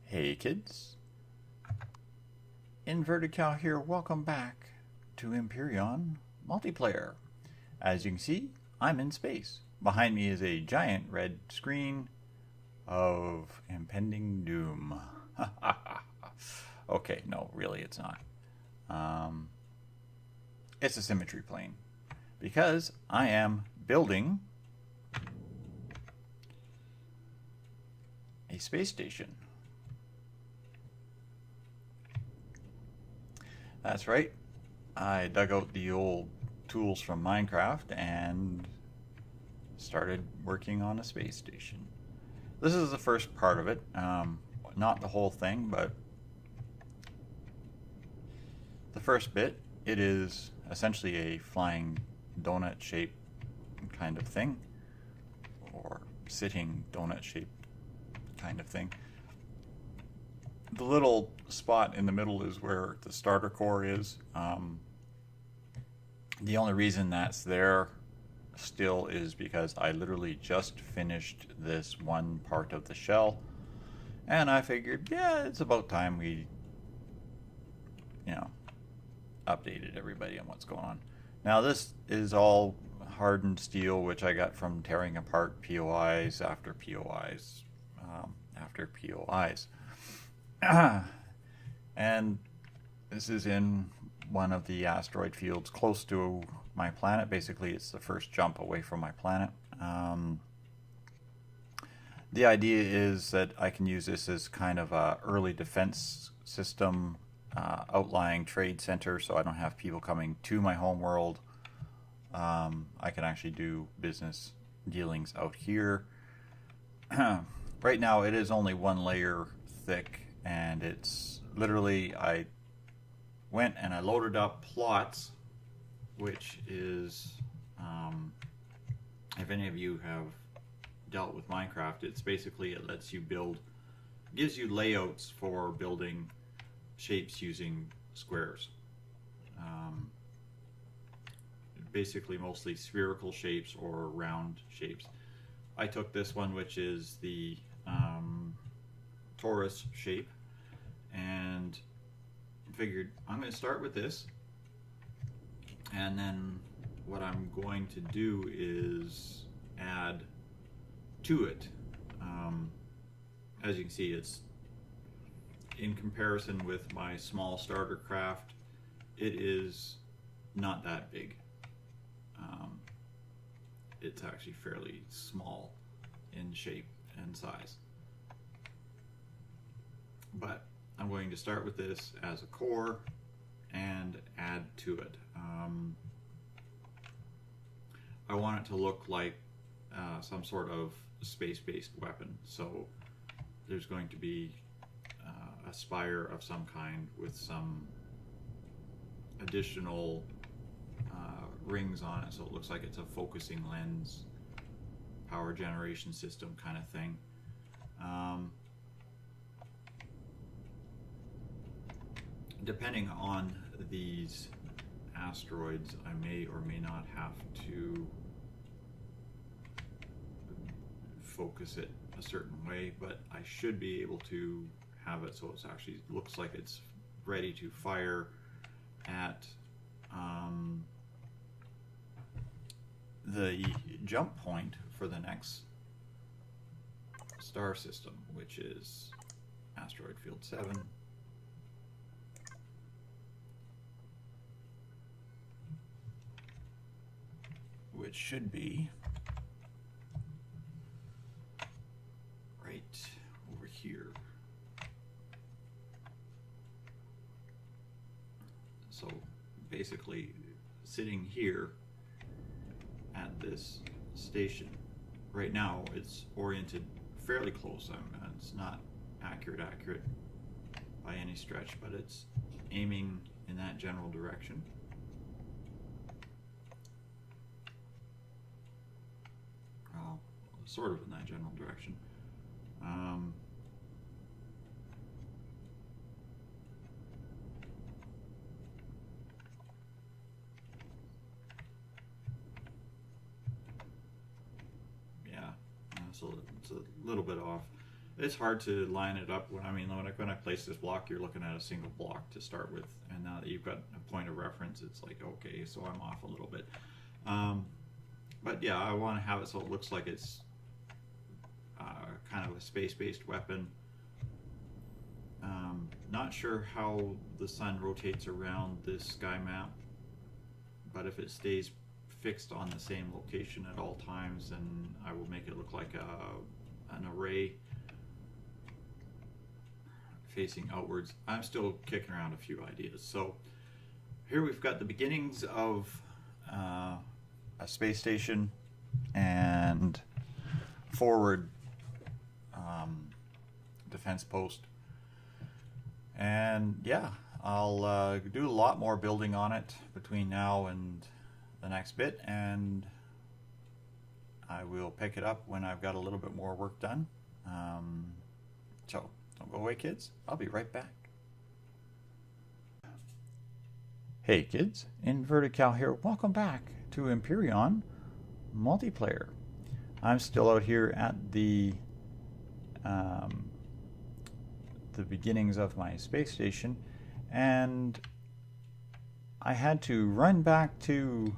Hey kids, Inverted Cow here, welcome back to Empyrion multiplayer. As you can see, I'm in space. Behind me is a giant red screen of impending doom. Okay, no, really it's not. It's a symmetry plane because I am building a space station. That's right. I dug out the old tools from Minecraft and started working on a space station. This is the first part of it. Not the whole thing, but the first bit. It is essentially a flying donut shaped kind of thing, or sitting donut shaped kind of thing. The little spot in the middle is where the starter core is. The only reason that's there still is because I literally just finished this one part of the shell, and I figured, yeah, it's about time we, updated everybody on what's going on. Now this is all hardened steel, which I got from tearing apart POIs after POIs after POIs. And this is in one of the asteroid fields close to my planet. Basically, it's the first jump away from my planet. The idea is that I can use this as kind of a early defense system, outlying trade center, so I don't have people coming to my home world. I can actually do business dealings out here. Right now, it is only one layer thick. And it's literally, I went and I loaded up plots, which is, if any of you have dealt with Minecraft, it's basically, it lets you build, gives you layouts for building shapes using squares. Basically mostly spherical shapes or round shapes. I took this one, which is the torus shape, and figured I'm going to start with this, and then what I'm going to do is add to it. As you can see, it's in comparison with my small starter craft, it is not that big. It's actually fairly small in shape and size. But I'm going to start with this as a core and add to it. I want it to look like some sort of space-based weapon. So there's going to be a spire of some kind with some additional rings on it, so it looks like it's a focusing lens, power generation system kind of thing. Depending on these asteroids, I may or may not have to focus it a certain way, but I should be able to have it so it actually looks like it's ready to fire at the jump point for the next star system, which is asteroid field 7. Which should be right over here. So basically sitting here at this station. Right now it's oriented fairly close. It's not accurate by any stretch, but it's aiming in that general direction. Sort of in that general direction. Yeah, so it's a little bit off. It's hard to line it up. When I place this block, you're looking at a single block to start with, and now that you've got a point of reference, it's like, okay, so I'm off a little bit. But yeah, I want to have it so it looks like it's kind of a space-based weapon. Not sure how the sun rotates around this sky map, but if it stays fixed on the same location at all times, then I will make it look like an array facing outwards. I'm still kicking around a few ideas. So here we've got the beginnings of a space station and forward defense post. And yeah, I'll do a lot more building on it between now and the next bit, and I will pick it up when I've got a little bit more work done. So don't go away, kids. I'll be right back. Hey kids, Inverted Cal here. Welcome back to Empyrion multiplayer. I'm still out here at the beginnings of my space station, and I had to run back to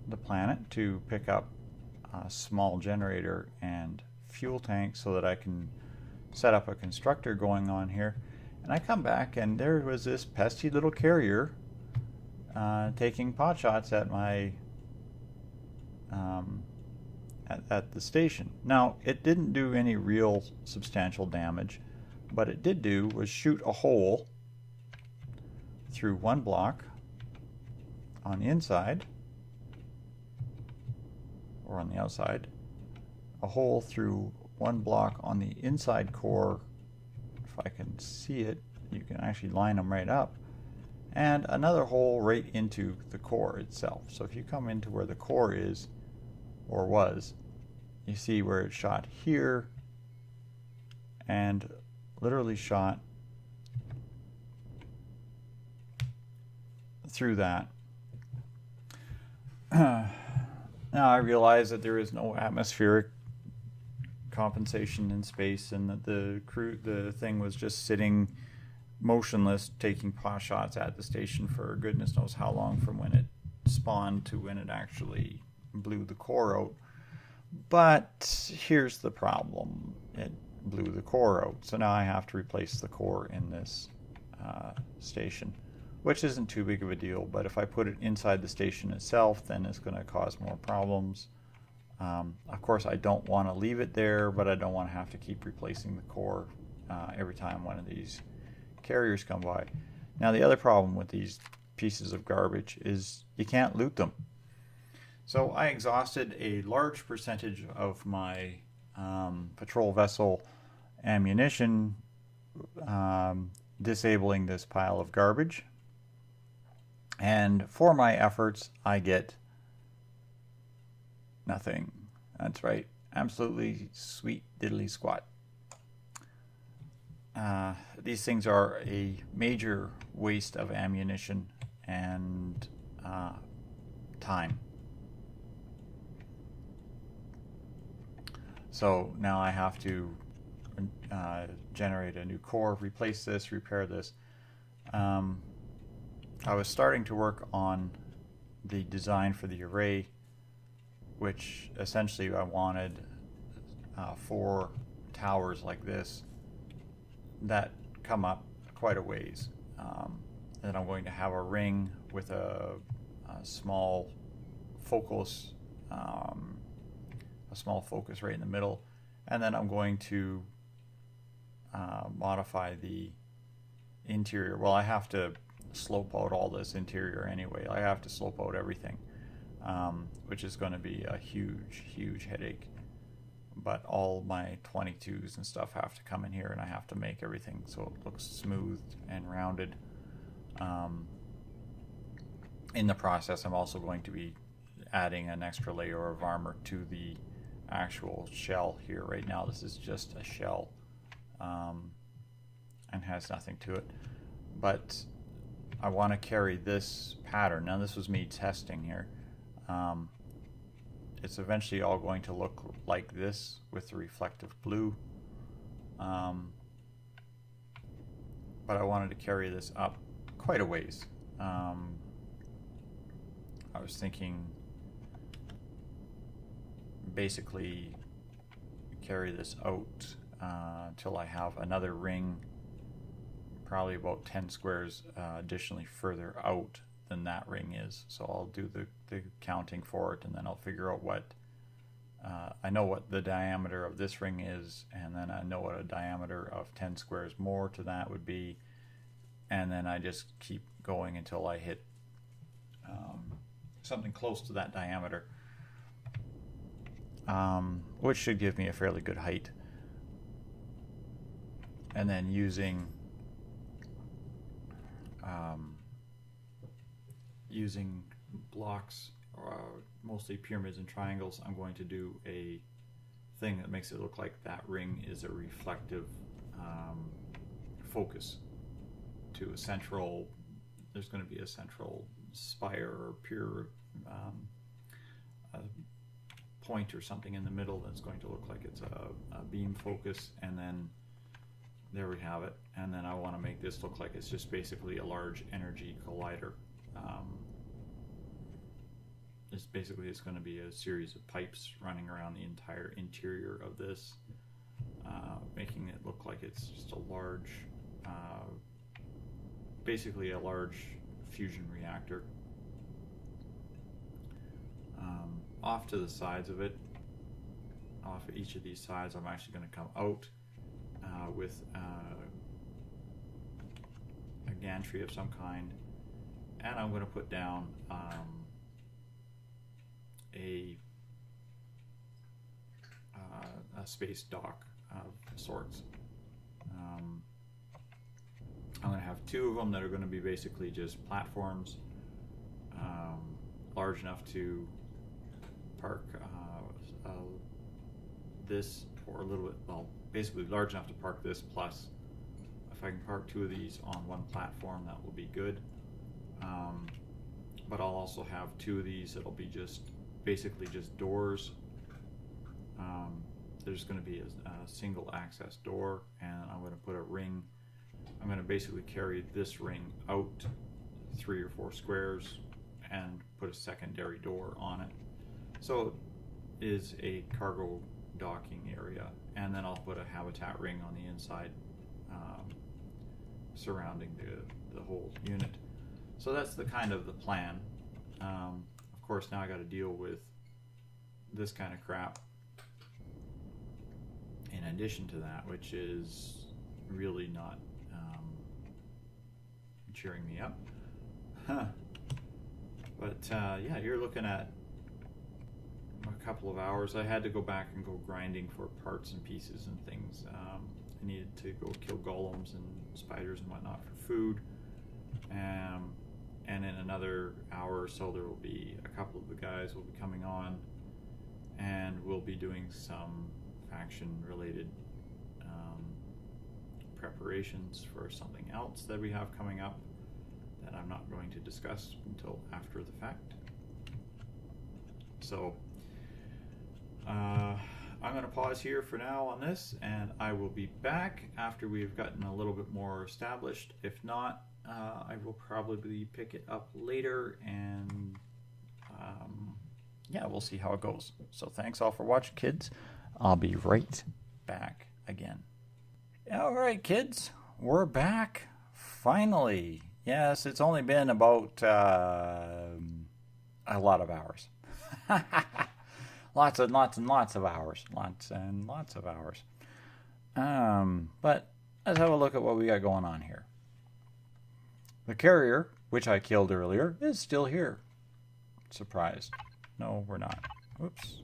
the planet to pick up a small generator and fuel tank so that I can set up a constructor going on here. And I come back and there was this pesky little carrier taking pot shots at my at the station. Now, it didn't do any real substantial damage, but it did do was shoot a hole through one block on the inside, or on the outside, a hole through one block on the inside core. If I can see it, you can actually line them right up, and another hole right into the core itself. So if you come into where the core is, or was, you see where it shot here and literally shot through that. Now I realize that there is no atmospheric compensation in space, and that the thing was just sitting motionless, taking pot shots at the station for goodness knows how long, from when it spawned to when it actually blew the core out. But here's the problem: it blew the core out, so now I have to replace the core in this station, which isn't too big of a deal. But if I put it inside the station itself, then it's going to cause more problems. Of course, I don't want to leave it there, but I don't want to have to keep replacing the core every time one of these carriers come by. Now, the other problem with these pieces of garbage is you can't loot them. So I exhausted a large percentage of my patrol vessel ammunition disabling this pile of garbage, and for my efforts I get nothing. That's right, absolutely sweet diddly squat. These things are a major waste of ammunition and time. So now I have to generate a new core, replace this, repair this. I was starting to work on the design for the array, which essentially I wanted 4 towers like this that come up quite a ways. Then I'm going to have a ring with a small focus, right in the middle, and then I'm going to modify the interior. Well, I have to slope out all this interior anyway. I have to slope out everything, which is going to be a huge headache. But all my 22s and stuff have to come in here, and I have to make everything so it looks smooth and rounded. In the process, I'm also going to be adding an extra layer of armor to the actual shell here. Right now this is just a shell and has nothing to it, but I want to carry this pattern. Now, this was me testing here. It's eventually all going to look like this with the reflective blue, but I wanted to carry this up quite a ways. I was thinking basically carry this out till I have another ring, probably about 10 squares additionally further out than that ring is. So I'll do the counting for it, and then I'll figure out what I know what the diameter of this ring is, and then I know what a diameter of 10 squares more to that would be, and then I just keep going until I hit something close to that diameter, which should give me a fairly good height. And then using blocks, mostly pyramids and triangles, I'm going to do a thing that makes it look like that ring is a reflective focus to a central. There's going to be a central spire or pure point or something in the middle that's going to look like it's a beam focus, and then there we have it. And then I want to make this look like it's just basically a large energy collider. It's going to be a series of pipes running around the entire interior of this, making it look like it's just a large, basically a large fusion reactor. Off to the sides of it, off of each of these sides, I'm actually going to come out with a gantry of some kind, and I'm going to put down a space dock of sorts. I'm going to have two of them that are going to be basically just platforms, large enough to park this, or a little bit, well, basically large enough to park this, plus if I can park two of these on one platform, that will be good. But I'll also have two of these that'll be just basically just doors. There's going to be a single access door, and I'm going to put a ring. I'm going to basically carry this ring out 3 or 4 squares and put a secondary door on it. So it is a cargo docking area, and then I'll put a habitat ring on the inside surrounding the whole unit. So that's the kind of the plan. Of course, now I got to deal with this kind of crap in addition to that, which is really not cheering me up. But yeah, you're looking at a couple of hours. I had to go back and go grinding for parts and pieces and things. I needed to go kill golems and spiders and whatnot for food. And in another hour or so, there will be a couple of the guys will be coming on, and we'll be doing some faction-related preparations for something else that we have coming up that I'm not going to discuss until after the fact. So I'm going to pause here for now on this, and I will be back after we've gotten a little bit more established. If not, I will probably pick it up later, and yeah, we'll see how it goes. So thanks all for watching, kids. I'll be right back again. All right, kids, we're back finally. Yes, it's only been about a lot of hours. Lots and lots and lots of hours. Lots and lots of hours. But let's have a look at what we got going on here. The carrier, which I killed earlier, is still here. Surprised. No, we're not. Whoops.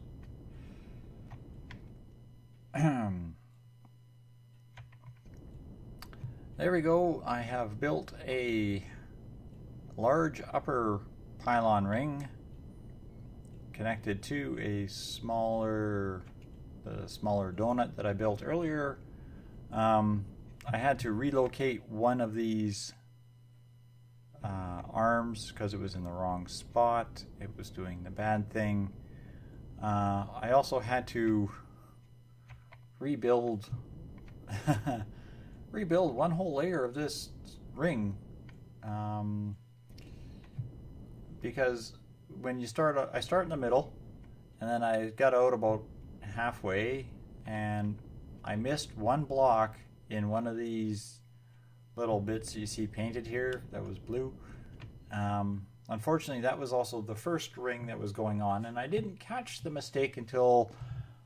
There we go. I have built a large upper pylon ring connected to the smaller donut that I built earlier. I had to relocate one of these arms because it was in the wrong spot. It was doing the bad thing. I also had to rebuild rebuild one whole layer of this ring, because when you start, I start in the middle, and then I got out about halfway, and I missed one block in one of these little bits you see painted here that was blue. Unfortunately, that was also the first ring that was going on, and I didn't catch the mistake until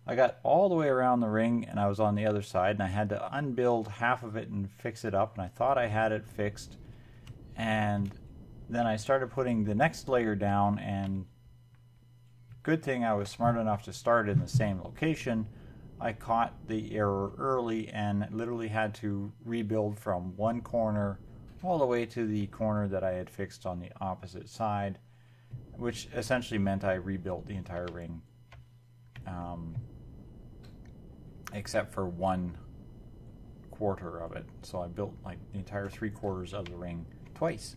I got all the way around the ring and I was on the other side, and I had to unbuild half of it and fix it up, and I thought I had it fixed, and then I started putting the next layer down, and good thing I was smart enough to start in the same location. I caught the error early and literally had to rebuild from one corner all the way to the corner that I had fixed on the opposite side, which essentially meant I rebuilt the entire ring, except for 1/4 of it. So I built like the entire 3/4 of the ring twice.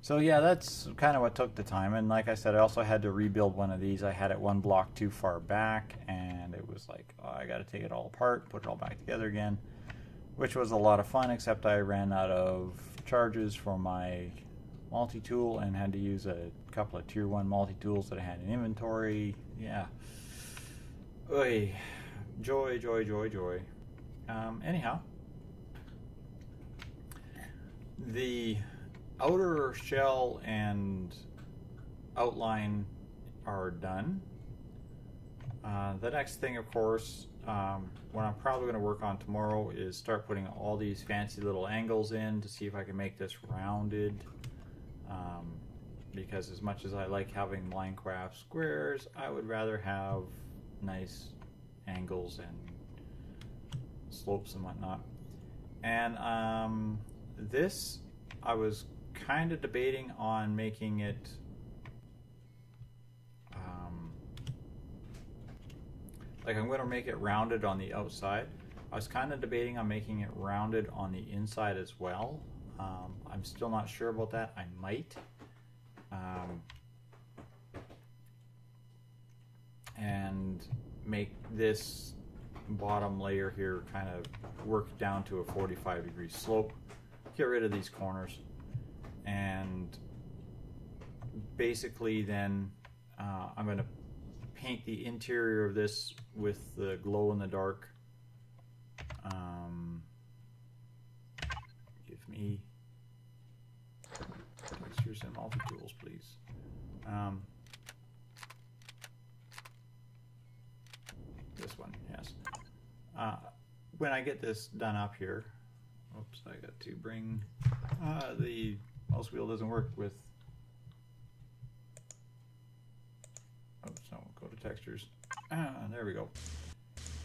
So yeah, that's kind of what took the time. And like I said, I also had to rebuild one of these. I had it one block too far back, and it was like, oh, I got to take it all apart, put it all back together again, which was a lot of fun, except I ran out of charges for my multi-tool and had to use a couple of tier 1 multi-tools that I had in inventory. Yeah. Oy. Joy, joy, joy, joy. Anyhow, the outer shell and outline are done. The next thing, of course, what I'm probably going to work on tomorrow is start putting all these fancy little angles in to see if I can make this rounded. Because as much as I like having Minecraft squares, I would rather have nice angles and slopes and whatnot. And this, I was kind of debating on making it like I'm going to make it rounded on the outside. I was kind of debating on making it rounded on the inside as well. I'm still not sure about that. I might. And make this bottom layer here kind of work down to a 45-degree slope. Get rid of these corners. And basically then I'm going to paint the interior of this with the glow-in-the-dark. Give me textures and multi-tools, please. This one, yes. When I get this done up here, oops, I got to bring the mouse wheel doesn't work with. Oops, no, we'll go to textures. There we go.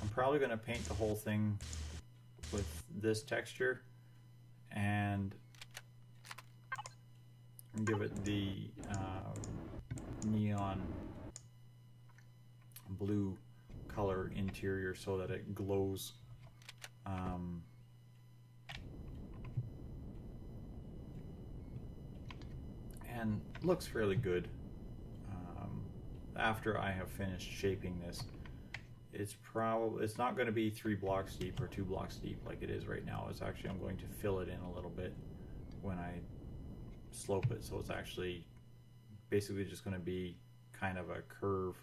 I'm probably going to paint the whole thing with this texture and give it the neon blue color interior so that it glows. And looks fairly good. After I have finished shaping this, it's not going to be 3 blocks deep or 2 blocks deep like it is right now. It's actually, I'm going to fill it in a little bit when I slope it, so it's actually basically just going to be kind of a curve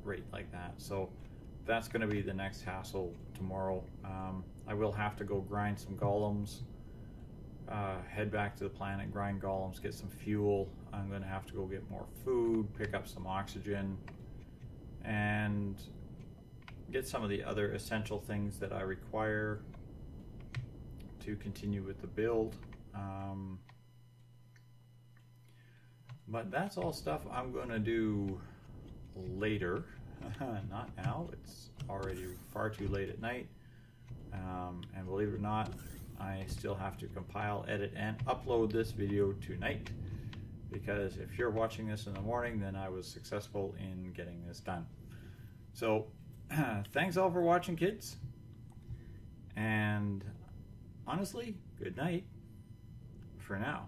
right like that. So that's going to be the next hassle tomorrow. I will have to go grind some golems, head back to the planet, grind golems, get some fuel. I'm going to have to go get more food, pick up some oxygen, and get some of the other essential things that I require to continue with the build. But that's all stuff I'm going to do later. Not now. It's already far too late at night. And believe it or not, I still have to compile, edit, and upload this video tonight. Because if you're watching this in the morning, then I was successful in getting this done. So, thanks all for watching, kids. And honestly, good night for now.